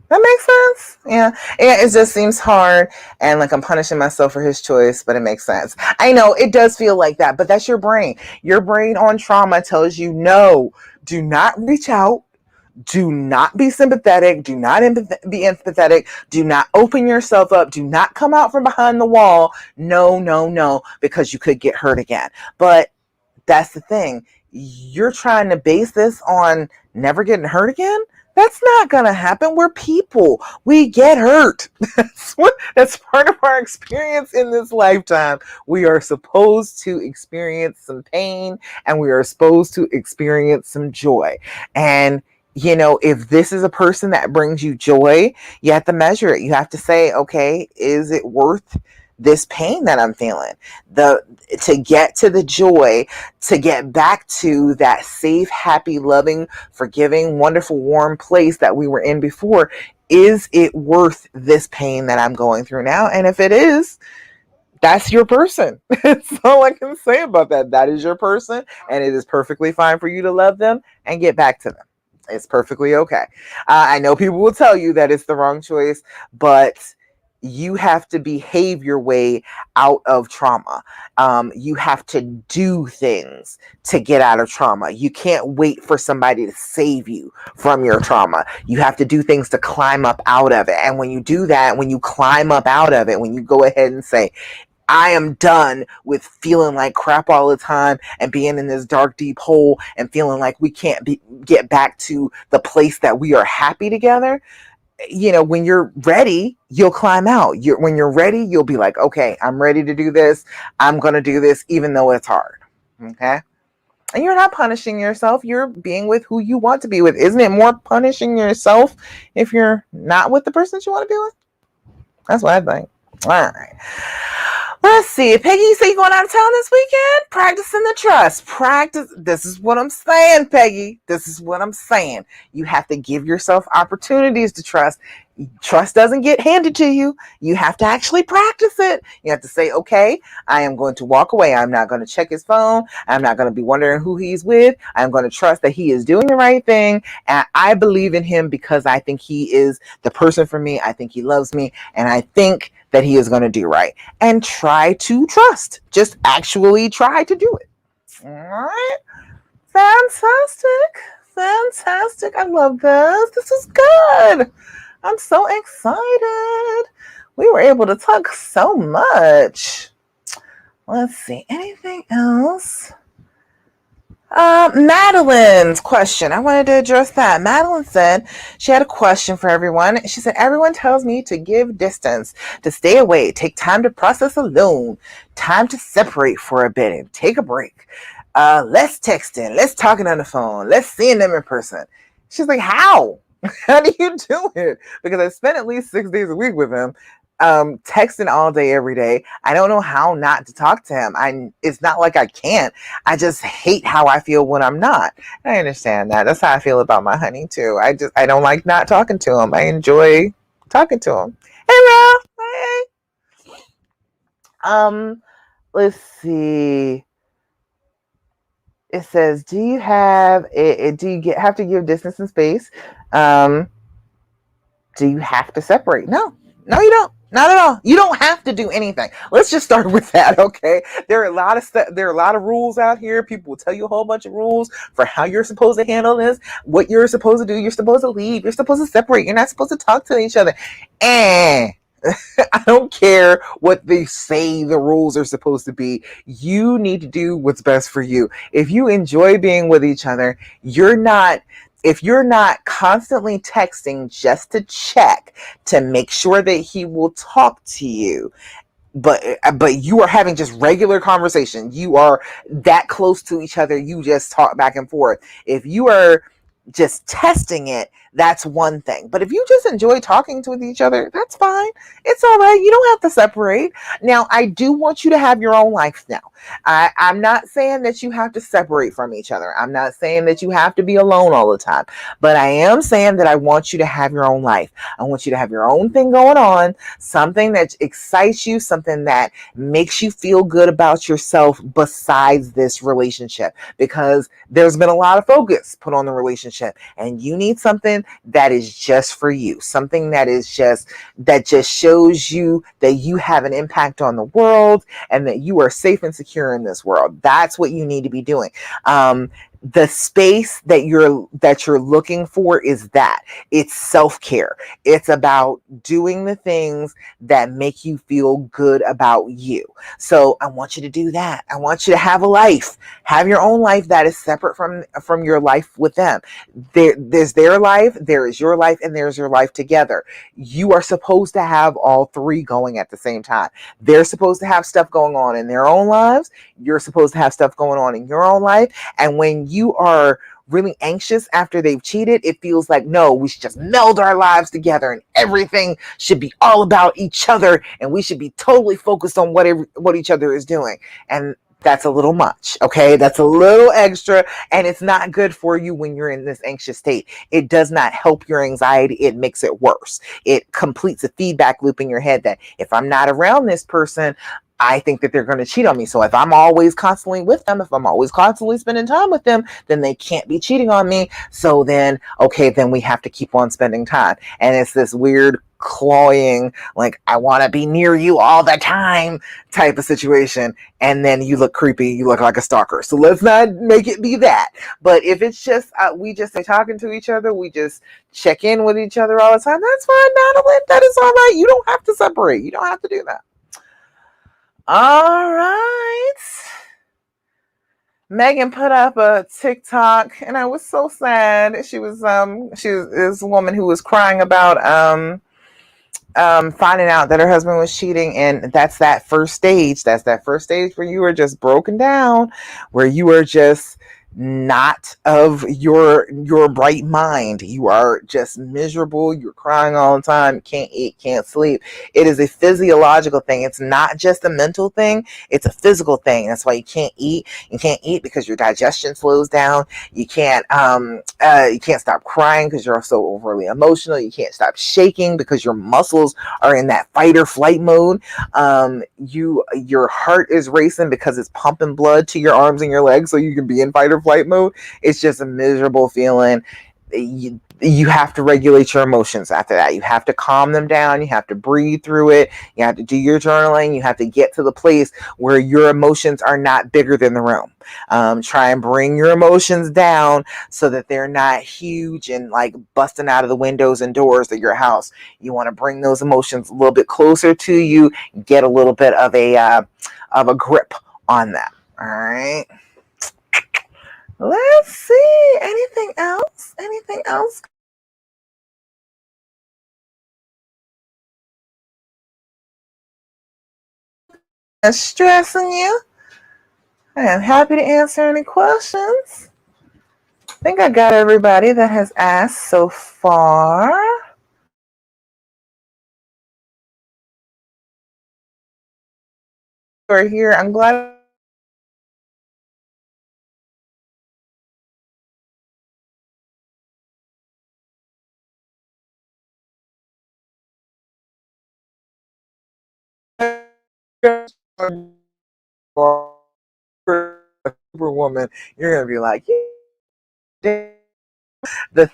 That makes sense. Yeah, it just seems hard and like I'm punishing myself for his choice, but it makes sense. I know it does feel like that, but that's your brain. Your brain on trauma tells you, no, do not reach out. Do not be sympathetic. Do not be empathetic. Do not open yourself up. Do not come out from behind the wall. No, because you could get hurt again. But that's the thing. You're trying to base this on never getting hurt again? That's not going to happen. We're people. We get hurt. That's part of our experience in this lifetime. We are supposed to experience some pain and we are supposed to experience some joy. And if this is a person that brings you joy, you have to measure it. You have to say, okay, is it worth this pain that I'm feeling? To get to the joy, to get back to that safe, happy, loving, forgiving, wonderful, warm place that we were in before. Is it worth this pain that I'm going through now? And if it is, that's your person. That's all I can say about that. That is your person, and it is perfectly fine for you to love them and get back to them. It's perfectly okay. I know people will tell you that it's the wrong choice, but you have to behave your way out of trauma. You have to do things to get out of trauma. You can't wait for somebody to save you from your trauma. You have to do things to climb up out of it. And when you do that, when you climb up out of it, when you go ahead and say, I am done with feeling like crap all the time and being in this dark, deep hole and feeling like we can't get back to the place that we are happy together. When you're ready, you'll climb out. When you're ready, you'll be like, okay, I'm ready to do this. I'm going to do this, even though it's hard. Okay. And you're not punishing yourself. You're being with who you want to be with. Isn't it more punishing yourself if you're not with the person you want to be with? That's what I think. All right. Let's see. Peggy, you say you're going out of town this weekend? Practicing the trust. Practice. This is what I'm saying, Peggy. This is what I'm saying. You have to give yourself opportunities to trust. Trust doesn't get handed to you. You have to actually practice it. You have to say, okay, I am going to walk away. I'm not going to check his phone. I'm not going to be wondering who he's with. I'm going to trust that he is doing the right thing. And I believe in him because I think he is the person for me. I think he loves me. And I think that he is going to do right. And try to trust. Just actually try to do it. All right. Fantastic. Fantastic. I love this. This is good. I'm so excited. We were able to talk so much. Let's see. Anything else? Madeline's question. I wanted to address that. Madeline said she had a question for everyone. She said, everyone tells me to give distance, to stay away, take time to process alone, time to separate for a bit and take a break. Less texting, less talking on the phone, less seeing them in person. She's like, how? How do you do it? Because I spent at least 6 days a week with him, texting all day, every day. I don't know how not to talk to him. It's not like I can't. I just hate how I feel when I'm not. I understand that. That's how I feel about my honey too. I don't like not talking to him. I enjoy talking to him. Hey, Ralph. Hey. Let's see. It says, do you have have to give distance and space? Do you have to separate? No, you don't. Not at all. You don't have to do anything. Let's just start with that, okay? There are a lot of rules out here. People will tell you a whole bunch of rules for how you're supposed to handle this, what you're supposed to do. You're supposed to leave. You're supposed to separate. You're not supposed to talk to each other. I don't care what they say the rules are supposed to be. You need to do what's best for you. If you enjoy being with each other, if you're not constantly texting just to check to make sure that he will talk to you, but you are having just regular conversation, you are that close to each other, you just talk back and forth. If you are just testing it, that's one thing. But if you just enjoy talking with each other, that's fine. It's all right. You don't have to separate. Now, I do want you to have your own life now. I'm not saying that you have to separate from each other. I'm not saying that you have to be alone all the time. But I am saying that I want you to have your own life. I want you to have your own thing going on, something that excites you, something that makes you feel good about yourself besides this relationship. Because there's been a lot of focus put on the relationship, and you need something that is just for you, something that just shows you that you have an impact on the world and that you are safe and secure in this world. That's what you need to be doing. The space that you're looking for is that it's self-care. It's about doing the things that make you feel good about you. So I want you to do that. I want you to have a life, have your own life that is separate from your life with them. There's their life, there is your life, and there's your life together. You are supposed to have all three going at the same time. They're supposed to have stuff going on in their own lives. You're supposed to have stuff going on in your own life. And when you are really anxious after they've cheated, it feels like, no, we should just meld our lives together and everything should be all about each other and we should be totally focused on what each other is doing. And that's a little much, okay? That's a little extra, and it's not good for you when you're in this anxious state. It does not help your anxiety. It makes it worse. It completes a feedback loop in your head that if I'm not around this person, I think that they're going to cheat on me. So if I'm always constantly with them, if I'm always constantly spending time with them, then they can't be cheating on me. So then, okay, then we have to keep on spending time. And it's this weird cloying, like, I want to be near you all the time type of situation. And then you look creepy. You look like a stalker. So let's not make it be that. But if it's just, we just are talking to each other, we just check in with each other all the time, that's fine, Madeline. That is all right. You don't have to separate. You don't have to do that. All right. Megan put up a TikTok, and I was so sad. She was this woman who was crying about finding out that her husband was cheating, and that's that first stage. That's that first stage where you are just broken down, where you are just not of your right mind. You are just miserable. You're crying all the time. Can't eat, can't sleep. It is a physiological thing. It's not just a mental thing. It's a physical thing. That's why you can't eat. You can't eat because your digestion slows down. You can't stop crying because you're so overly emotional. You can't stop shaking because your muscles are in that fight or flight mode. Your heart is racing because it's pumping blood to your arms and your legs so you can be in fight or flight mode. It's just a miserable feeling. You have to regulate your emotions after that. You have to calm them down. You have to breathe through it. You have to do your journaling. You have to get to the place where your emotions are not bigger than the room. Try and bring your emotions down so that they're not huge and like busting out of the windows and doors of your house. You want to bring those emotions a little bit closer to you, get a little bit of a grip on that. All right. Let's see. Anything else? Anything else? Stressing you? I am happy to answer any questions. I think I got everybody that has asked so far. We're here. I'm glad. Superwoman, you're gonna be like, yeah. The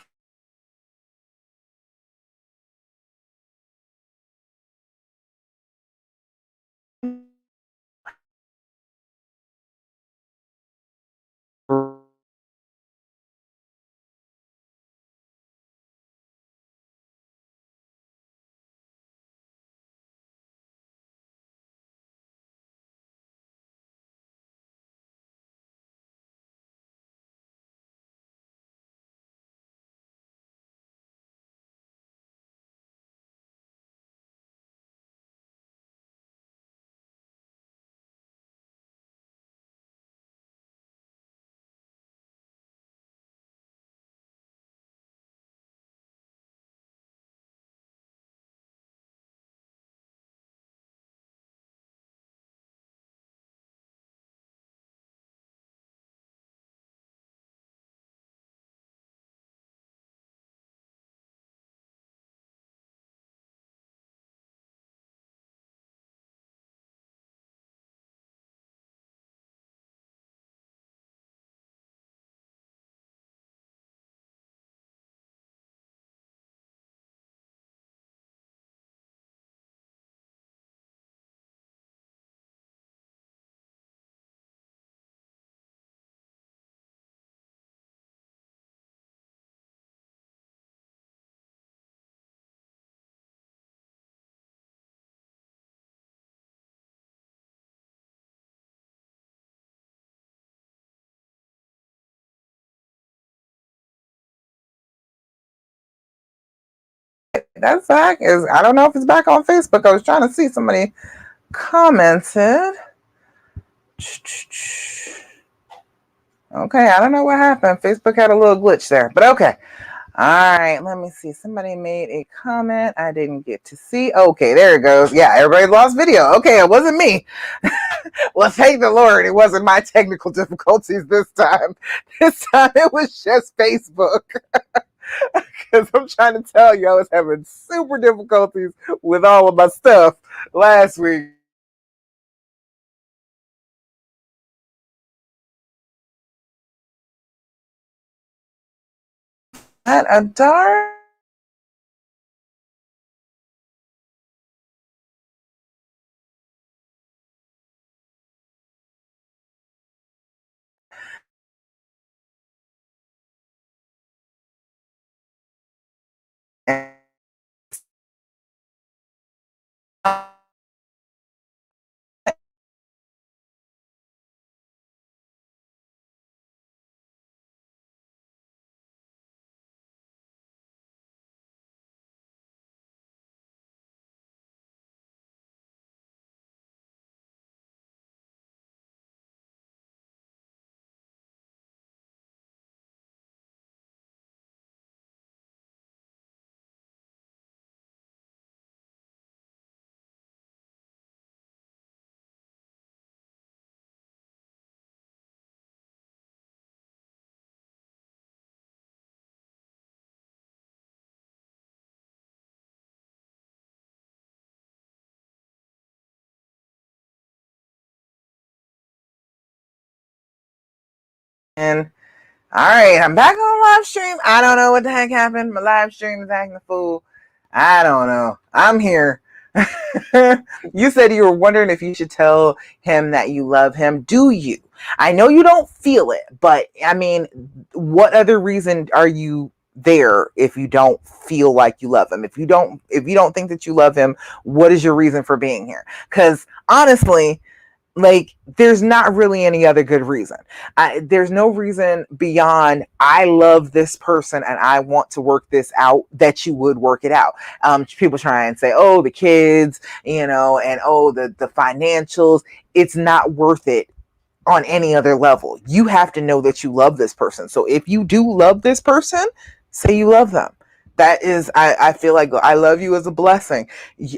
that's back. Is I don't know if it's back on Facebook. I was trying to see somebody commented. Okay, I don't know what happened. Facebook had a little glitch there, but okay. All right, let me see. Somebody made a comment I didn't get to see. Okay, there it goes. Yeah, everybody lost video. Okay, it wasn't me. Well, thank the Lord, it wasn't my technical difficulties this time. This time it was just Facebook. Because I'm trying to tell you, I was having super difficulties with all of my stuff last week. a dark and all right, I'm back on live stream. I don't know what the heck happened. My live stream is acting a fool. I don't know. I'm here. You said you were wondering if you should tell him that you love him. Do you? I know you don't feel it, but I mean, what other reason are you there if you don't feel like you love him? If you don't think that you love him, what is your reason for being here? Because honestly, like, there's not really any other good reason. There's no reason beyond I love this person and I want to work this out that you would work it out. People try and say, oh, the kids, and oh, the financials. It's not worth it on any other level. You have to know that you love this person. So if you do love this person, say you love them. That is, I feel like I love you as a blessing.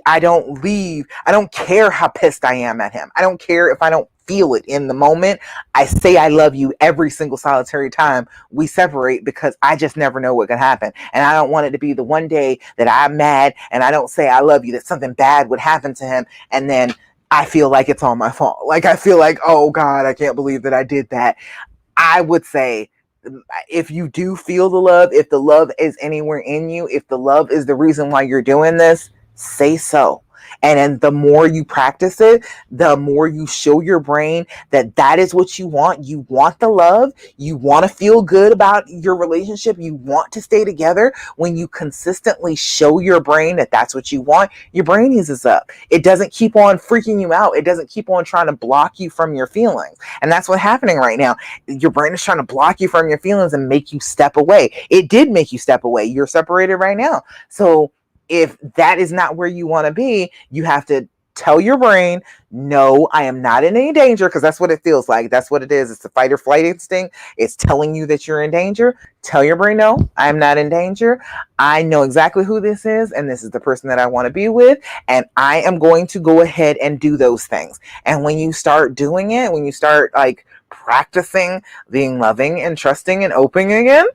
I don't leave. I don't care how pissed I am at him. I don't care if I don't feel it in the moment. I say I love you every single solitary time we separate because I just never know what could happen. And I don't want it to be the one day that I'm mad and I don't say I love you, that something bad would happen to him. And then I feel like it's all my fault. Like, I feel like, oh God, I can't believe that I did that. I would say, if you do feel the love, if the love is anywhere in you, if the love is the reason why you're doing this, say so. And then the more you practice it, the more you show your brain that that is what you want. You want the love. You want to feel good about your relationship. You want to stay together. When you consistently show your brain that that's what you want, your brain eases up. It doesn't keep on freaking you out. It doesn't keep on trying to block you from your feelings. And that's what's happening right now. Your brain is trying to block you from your feelings and make you step away. It did make you step away. You're separated right now. So if that is not where you want to be, you have to tell your brain, no, I am not in any danger, because that's what it feels like. That's what it is. It's the fight or flight instinct. It's telling you that you're in danger. Tell your brain, no, I am not in danger. I know exactly who this is, and this is the person that I want to be with, and I am going to go ahead and do those things. And when you start doing it, when you start like practicing being loving and trusting and open again,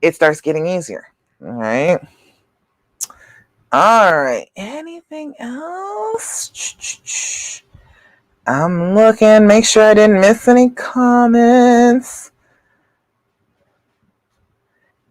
it starts getting easier. All right. All right. Anything else? I'm looking. Make sure I didn't miss any comments.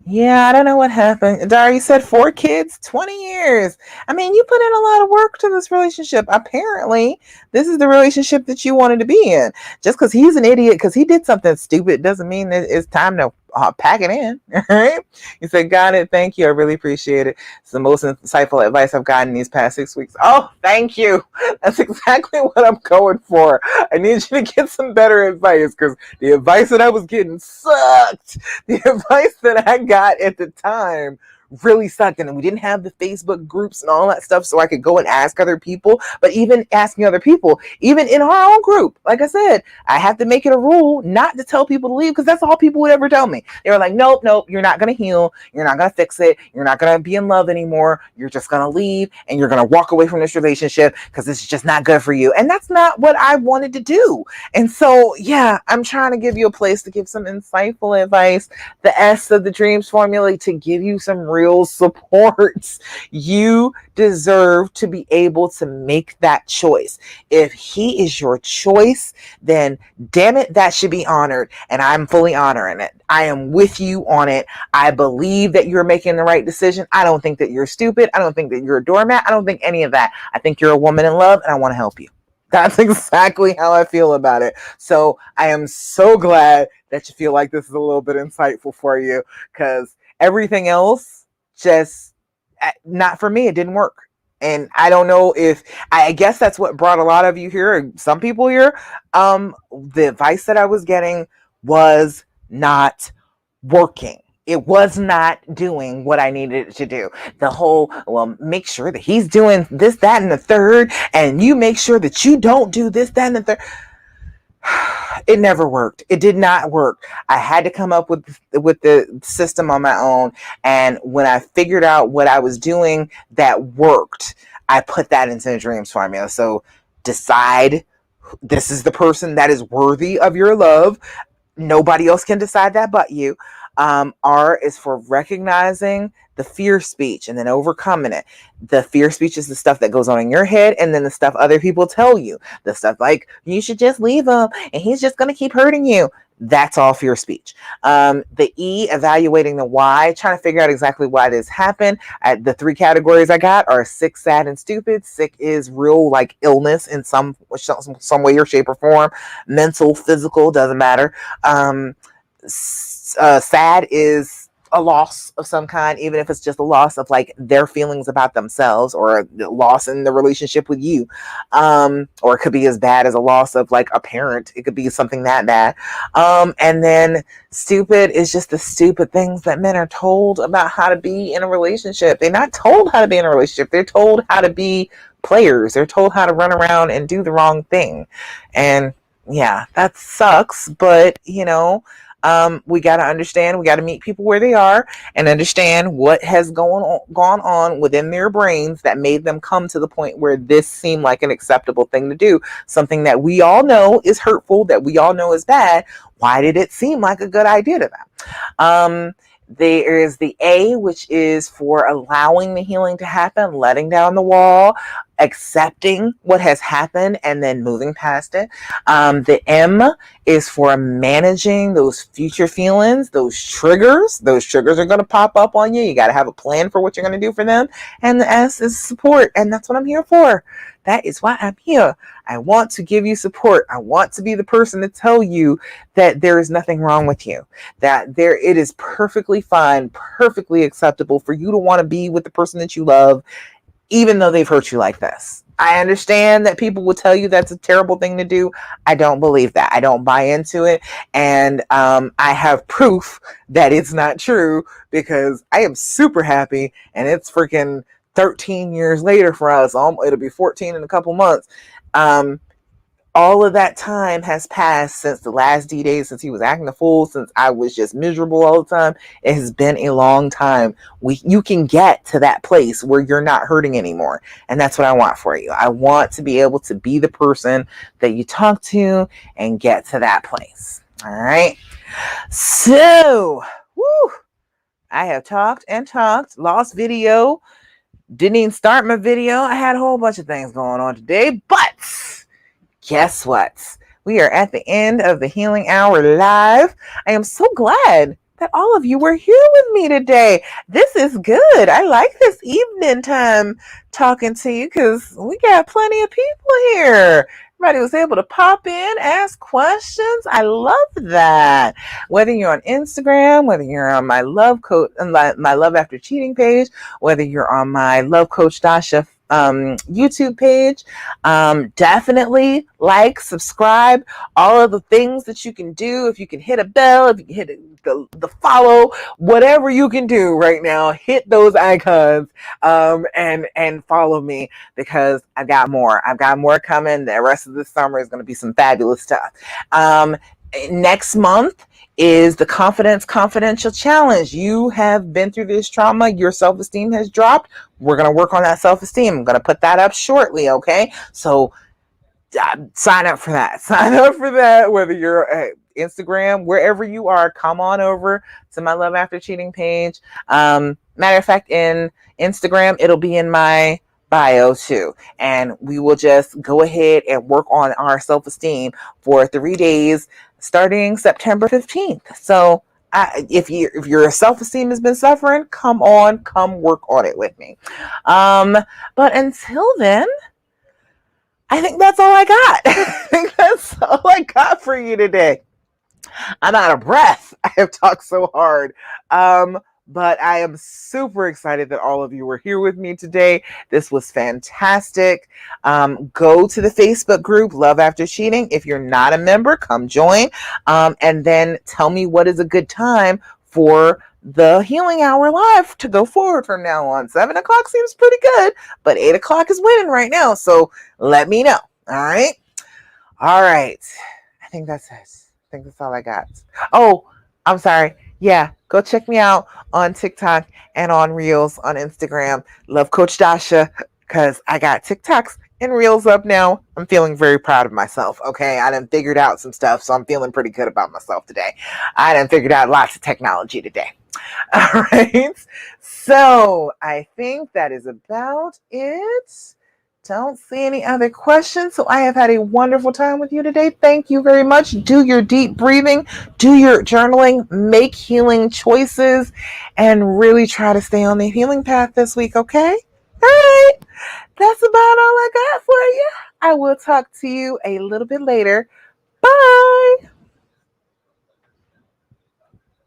Yeah, I don't know what happened. Dari, you said 4 kids, 20 years. I mean, you put in a lot of work to this relationship. Apparently, this is the relationship that you wanted to be in. Just because he's an idiot, because he did something stupid, doesn't mean that it's time to pack it in. All right. You said, got it. Thank you. I really appreciate it. It's the most insightful advice I've gotten these past 6 weeks. Oh, thank you. That's exactly what I'm going for. I need you to get some better advice, because the advice that I was getting sucked. The advice that I got at the time really sucked. And we didn't have the Facebook groups and all that stuff, so I could go and ask other people. But even asking other people, even in our own group, like I said, I have to make it a rule not to tell people to leave, because that's all people would ever tell me. They were like, nope, you're not going to heal. You're not going to fix it. You're not going to be in love anymore. You're just going to leave and you're going to walk away from this relationship because it's just not good for you. And that's not what I wanted to do. And so, yeah, I'm trying to give you a place to give some insightful advice, the S of the dreams formula, to give you some real real support. You deserve to be able to make that choice. If he is your choice, then damn it, that should be honored. And I'm fully honoring it. I am with you on it. I believe that you're making the right decision. I don't think that you're stupid. I don't think that you're a doormat. I don't think any of that. I think you're a woman in love and I want to help you. That's exactly how I feel about it. So I am so glad that you feel like this is a little bit insightful for you, because everything else just not for me. It didn't work. And I don't know if I guess that's what brought a lot of you here, some people here. The advice that I was getting was not working. It was not doing what I needed it to do. The whole, well, make sure that he's doing this, that, and the third, and you make sure that you don't do this, that, and the third. It never worked. It did not work. I had to come up with the system on my own. And when I figured out what I was doing that worked, I put that into the dreams formula. So decide this is the person that is worthy of your love. Nobody else can decide that but you. R is for recognizing the fear speech and then overcoming it. The fear speech is the stuff that goes on in your head, and then the stuff other people tell you. The stuff like, you should just leave him and he's just going to keep hurting you. That's all fear speech. The E, evaluating the why, trying to figure out exactly why this happened. The 3 categories I got are sick, sad, and stupid. Sick is real, like illness in some way or shape or form. Mental, physical, doesn't matter. Sad is a loss of some kind, even if it's just a loss of like their feelings about themselves, or a loss in the relationship with you. Or it could be as bad as a loss of like a parent. It could be something that bad. And then stupid is just the stupid things that men are told about how to be in a relationship. They're not told how to be in a relationship. They're told how to be players. They're told how to run around and do the wrong thing. And yeah, that sucks, but we got to understand, we got to meet people where they are and understand what has gone on within their brains that made them come to the point where this seemed like an acceptable thing to do. Something that we all know is hurtful, that we all know is bad. Why did it seem like a good idea to them? There is the A, which is for allowing the healing to happen, letting down the wall, accepting what has happened, and then moving past it. The M is for managing those future feelings, those triggers. Those triggers are going to pop up on you. You got to have a plan for what you're going to do for them. And the S is support. And that's what I'm here for. That is why I'm here. I want to give you support. I want to be the person to tell you that there is nothing wrong with you, that it is perfectly fine, perfectly acceptable for you to want to be with the person that you love, even though they've hurt you like this. I understand that people will tell you that's a terrible thing to do. I don't believe that. I don't buy into it. And I have proof that it's not true, because I am super happy, and it's freaking 13 years later for us. It'll be 14 in a couple months. All of that time has passed since the last D-Day, since he was acting a fool, since I was just miserable all the time. It has been a long time. You can get to that place where you're not hurting anymore. And that's what I want for you. I want to be able to be the person that you talk to and get to that place. All right. So, I have talked and talked, lost video, didn't even start my video. I had a whole bunch of things going on today, but guess what? We are at the end of the Healing Hour Live. I am so glad that all of you were here with me today. This is good. I like this evening time talking to you, because we got plenty of people here. Everybody was able to pop in, ask questions. I love that. Whether you're on Instagram, whether you're on my Love Coach, my Love After Cheating page, whether you're on my Love Coach Dasha YouTube page, definitely like, subscribe, all of the things that you can do. If you can hit a bell, if you can hit the follow, whatever you can do right now, hit those icons and follow me, because I've got more coming. The rest of the summer is going to be some fabulous stuff. Next month is the Confidence Confidential Challenge. You have been through this trauma. Your self-esteem has dropped. We're going to work on that self-esteem. I'm going to put that up shortly, okay? So sign up for that. Sign up for that, whether you're Instagram, wherever you are, come on over to my Love After Cheating page. Matter of fact, in Instagram, it'll be in my bio too. And we will just go ahead and work on our self-esteem for 3 days starting September 15th. So if your self-esteem has been suffering, come work on it with me. But until then, I think that's all I got. I think that's all I got for you today. I'm out of breath. I have talked so hard. But I am super excited that all of you were here with me today. This was fantastic. Go to the Facebook group, Love After Cheating. If you're not a member, come join. And then tell me what is a good time for the Healing Hour Live to go forward from now on. 7 o'clock seems pretty good, but 8 o'clock is winning right now. So let me know. All right. All right. I think that's it. I think that's all I got. Oh, I'm sorry. Yeah, go check me out on TikTok and on Reels on Instagram. Love Coach Dasha, because I got TikToks and Reels up now. I'm feeling very proud of myself. Okay, I done figured out some stuff, so I'm feeling pretty good about myself today. I done figured out lots of technology today. All right. So I think that is about it. Don't see any other questions. So I have had a wonderful time with you today. Thank you very much. Do your deep breathing, do your journaling, make healing choices, and really try to stay on the healing path this week, okay? All right. That's about all I got for you. I will talk to you a little bit later. Bye.